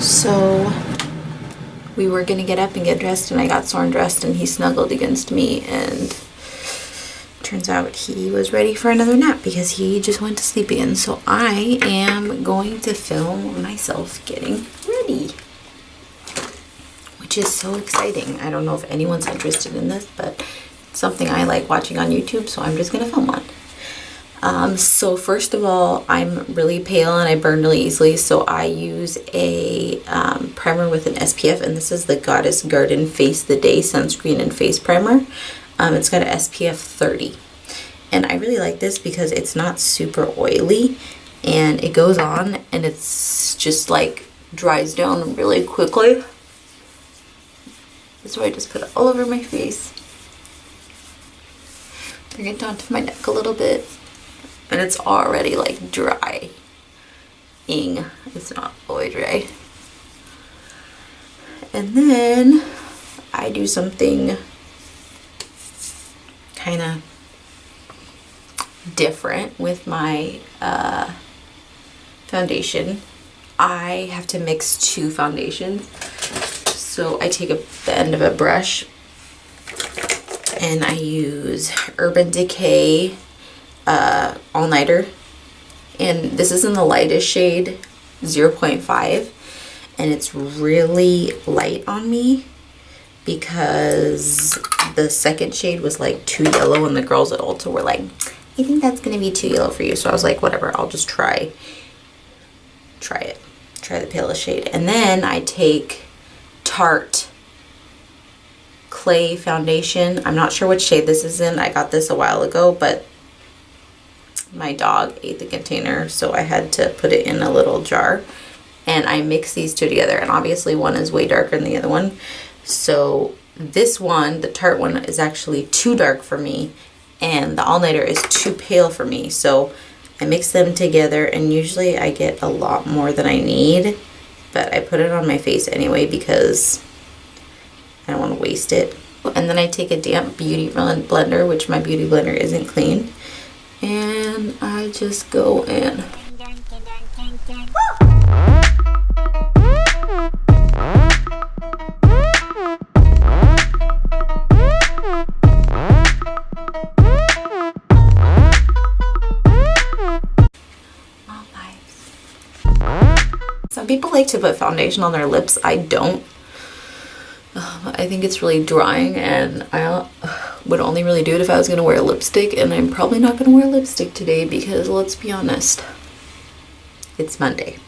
So we were gonna get up and get dressed, and I got Soren dressed and he snuggled against me, and turns out he was ready for another nap because he just went to sleep again. So I am going to film myself getting ready, which is so exciting. I don't know if anyone's interested in this, but it's something I like watching on YouTube, so I'm just gonna film one. So first of all, I'm really pale and I burn really easily, so I use a primer with an SPF, and this is the Goddess Garden Face the Day Sunscreen and Face Primer. It's got an SPF 30, and I really like this because it's not super oily, and it goes on and it's just like dries down really quickly. So I just put it all over my face, bring it down to my neck a little bit. And it's already like drying. It's not fully dry. And then I do something kind of different with my foundation. I have to mix two foundations. So I take the end of a brush and I use Urban Decay all-nighter, and this is in the lightest shade, 0.5, and it's really light on me because the second shade was like too yellow, and the girls at Ulta were like, I think that's gonna be too yellow for you. So I was like, whatever, I'll just try the palest shade. And then I take Tarte Clay foundation. I'm not sure which shade this is in. I got this a while ago, but my dog ate the container, so I had to put it in a little jar, and I mix these two together, and obviously one is way darker than the other one. So this one, the Tarte one, is actually too dark for me, and the all-nighter is too pale for me. So I mix them together, and usually I get a lot more than I need, but I put it on my face anyway because I don't want to waste it. And then I take a damp beauty blender, which my beauty blender isn't clean, and I just go in. Some people like to put foundation on their lips. I don't. I think it's really drying, and I would only really do it if I was going to wear lipstick, and I'm probably not going to wear lipstick today because, let's be honest, it's Monday.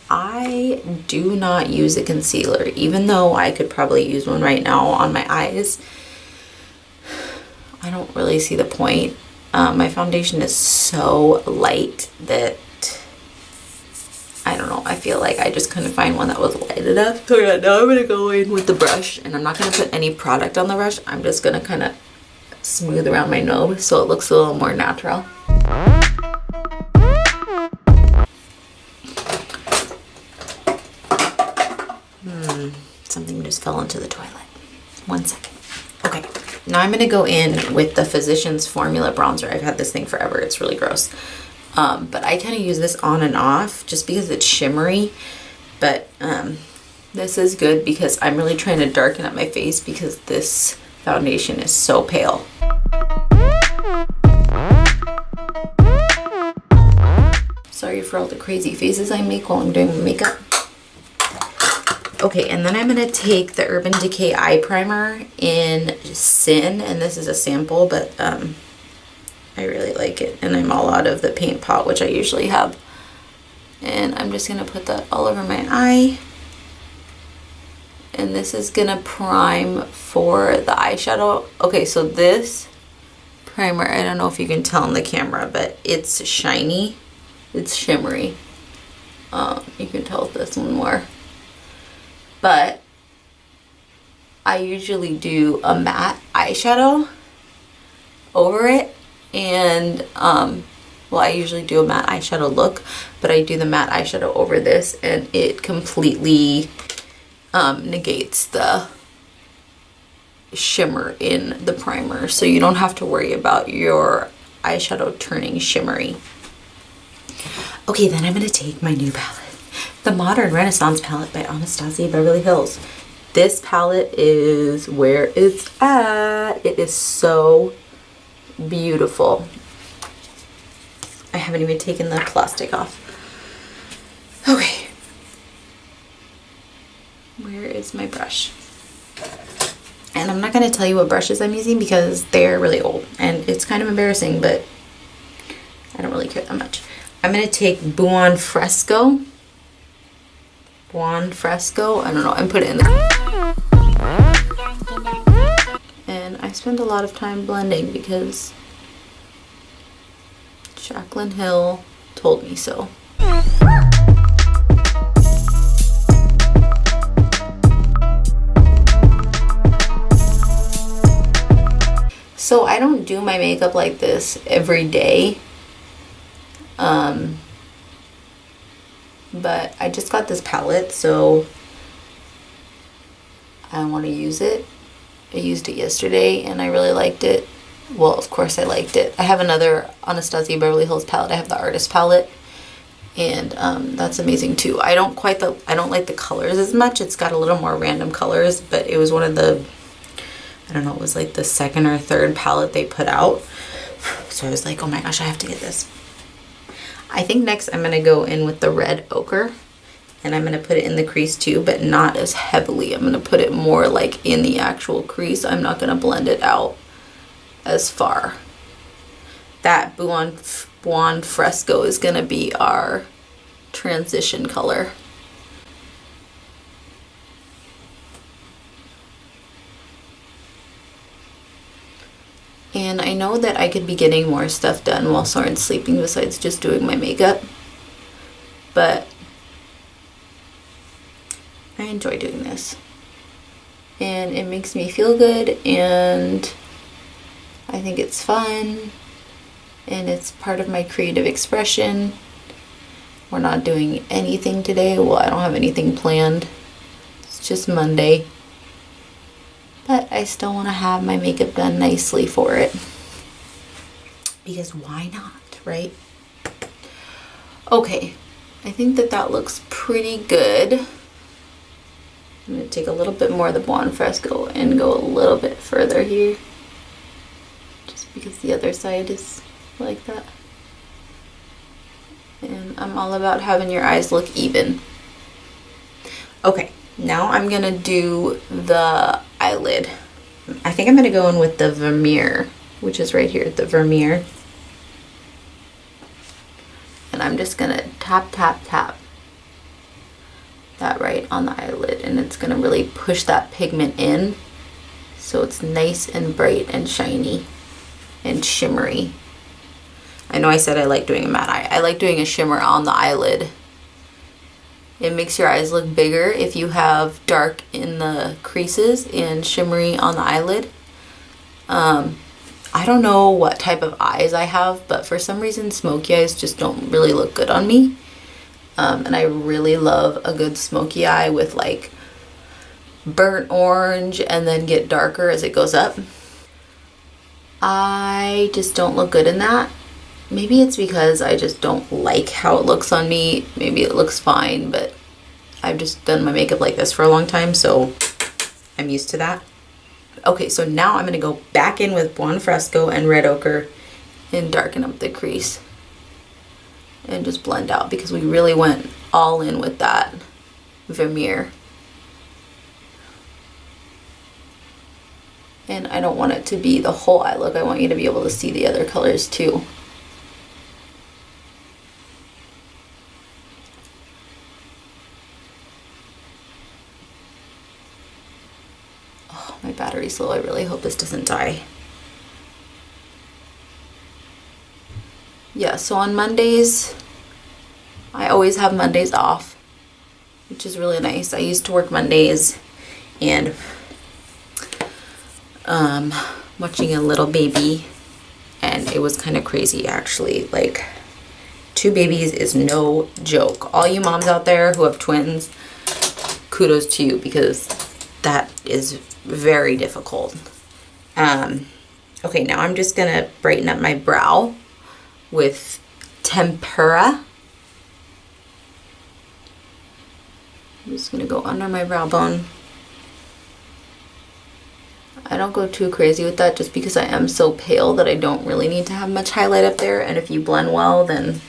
I do not use a concealer, even though I could probably use one right now on my eyes. I don't really see the point. My foundation is so light that I don't know, I feel like I just couldn't find one that was light enough. So yeah, now I'm going to go in with the brush, and I'm not going to put any product on the brush. I'm just going to kind of smooth around my nose so it looks a little more natural. Something just fell into the toilet. 1 second. Okay, now I'm going to go in with the Physicians Formula Bronzer. I've had this thing forever. It's really gross. But I kind of use this on and off just because it's shimmery. But this is good because I'm really trying to darken up my face because this foundation is so pale. Sorry for all the crazy faces I make while I'm doing my makeup. Okay, and then I'm going to take the Urban Decay Eye Primer in Sin, and this is a sample, but I really like it, and I'm all out of the paint pot, which I usually have. And I'm just going to put that all over my eye. And this is going to prime for the eyeshadow. Okay, so this primer, I don't know if you can tell on the camera, but it's shiny. It's shimmery. You can tell this one more. But I usually do a matte eyeshadow over it. And well, I usually do a matte eyeshadow look, but I do the matte eyeshadow over this, and it completely negates the shimmer in the primer, so you don't have to worry about your eyeshadow turning shimmery. Okay, then I'm going to take my new palette, the Modern Renaissance palette by Anastasia Beverly Hills. This palette is where it's at. It is so beautiful. I haven't even taken the plastic off. Okay. Where is my brush? And I'm not going to tell you what brushes I'm using because they're really old and it's kind of embarrassing, but I don't really care that much. I'm going to take Buon Fresco, I don't know, and put it in there. And I spend a lot of time blending because Jaclyn Hill told me so. So I don't do my makeup like this every day. But I just got this palette, so I want to use it. I used it yesterday and I really liked it. Well, of course I liked it. I have another Anastasia Beverly Hills palette. I have the artist palette, and that's amazing too. I don't like the colors as much. It's got a little more random colors, but it was one of the, I don't know, it was like the second or third palette they put out. So I was like, oh my gosh, I have to get this. I think next I'm going to go in with the red ochre, and I'm going to put it in the crease too, but not as heavily. I'm going to put it more like in the actual crease. I'm not going to blend it out as far. That Buon Fresco is going to be our transition color. And I know that I could be getting more stuff done while Soren's sleeping besides just doing my makeup. But I enjoy doing this. And it makes me feel good, and I think it's fun. And it's part of my creative expression. We're not doing anything today. Well, I don't have anything planned. It's just Monday. But I still want to have my makeup done nicely for it. Because why not, right? Okay, I think that looks pretty good. I'm going to take a little bit more of the Buon Fresco and go a little bit further here. Just because the other side is like that. And I'm all about having your eyes look even. Okay. Now I'm going to do the eyelid. I think I'm going to go in with the Vermeer, which is right here, the Vermeer. And I'm just going to tap, tap, tap that right on the eyelid. And it's going to really push that pigment in so it's nice and bright and shiny and shimmery. I know I said I like doing a matte eye. I like doing a shimmer on the eyelid. It makes your eyes look bigger if you have dark in the creases and shimmery on the eyelid. I don't know what type of eyes I have, but for some reason smoky eyes just don't really look good on me. And I really love a good smoky eye with like burnt orange and then get darker as it goes up. I just don't look good in that. Maybe it's because I just don't like how it looks on me. Maybe it looks fine, but I've just done my makeup like this for a long time, so I'm used to that. Okay, so now I'm going to go back in with Buon Fresco and red ochre and darken up the crease. And just blend out because we really went all in with that Vermeer. And I don't want it to be the whole eye look. I want you to be able to see the other colors too. My battery's low. I really hope this doesn't die. Yeah, so on Mondays, I always have Mondays off, which is really nice. I used to work Mondays and watching a little baby, and it was kind of crazy actually. Like, 2 babies is no joke. All you moms out there who have twins, kudos to you because that is very difficult. Okay, now I'm just gonna brighten up my brow with Tempera. I'm just gonna go under my brow bone. I don't go too crazy with that just because I am so pale that I don't really need to have much highlight up there. And if you blend well, then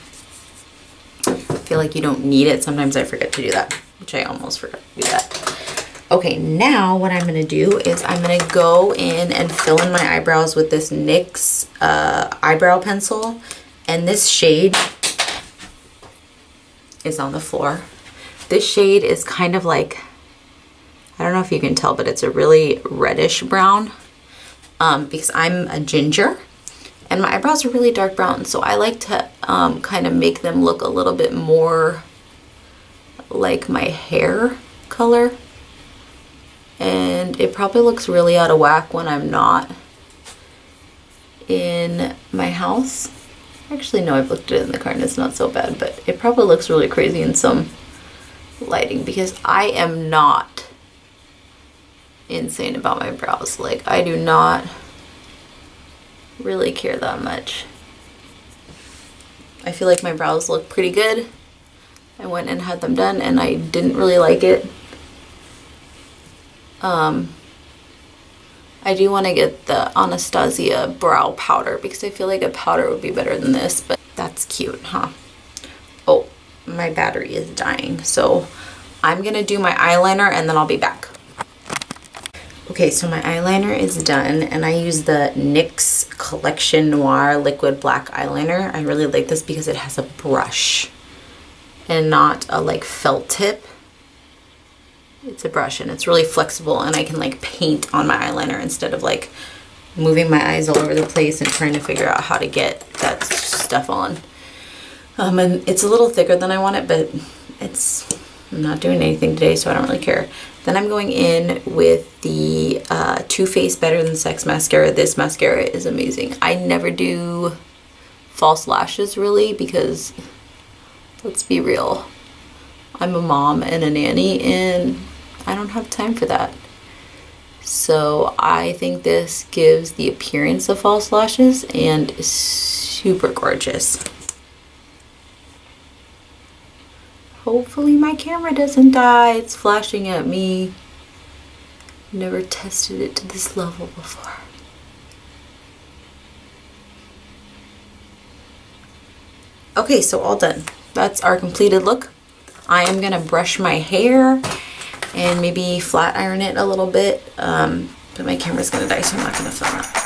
I feel like you don't need it. Sometimes I forget to do that, which I almost forgot to do that. Okay, now what I'm gonna do is I'm gonna go in and fill in my eyebrows with this NYX eyebrow pencil. And this shade is on the floor. This shade is kind of like, I don't know if you can tell, but it's a really reddish brown because I'm a ginger and my eyebrows are really dark brown. So I like to kind of make them look a little bit more like my hair color. And it probably looks really out of whack when I'm not in my house. Actually, no, I've looked at it in the car and it's not so bad, but it probably looks really crazy in some lighting because I am not insane about my brows. Like, I do not really care that much. I feel like my brows look pretty good. I went and had them done and I didn't really like it. I do want to get the Anastasia brow powder because I feel like a powder would be better than this, but that's cute, huh? Oh, my battery is dying, so I'm gonna do my eyeliner and then I'll be back. Okay, so my eyeliner is done and I use the NYX Collection Noir Liquid Black Eyeliner. I really like this because it has a brush and not a like felt tip. It's a brush and it's really flexible and I can like paint on my eyeliner instead of like moving my eyes all over the place and trying to figure out how to get that stuff on. And it's a little thicker than I want it, but I'm not doing anything today, so I don't really care. Then I'm going in with the Too Faced Better Than Sex mascara. This mascara is amazing. I never do false lashes really because, let's be real, I'm a mom and a nanny and I don't have time for that. So I think this gives the appearance of false lashes and is super gorgeous. Hopefully my camera doesn't die. It's flashing at me. Never tested it to this level before. Okay, so all done. That's our completed look. I am gonna brush my hair and maybe flat iron it a little bit, but my camera's gonna die, so I'm not gonna film that.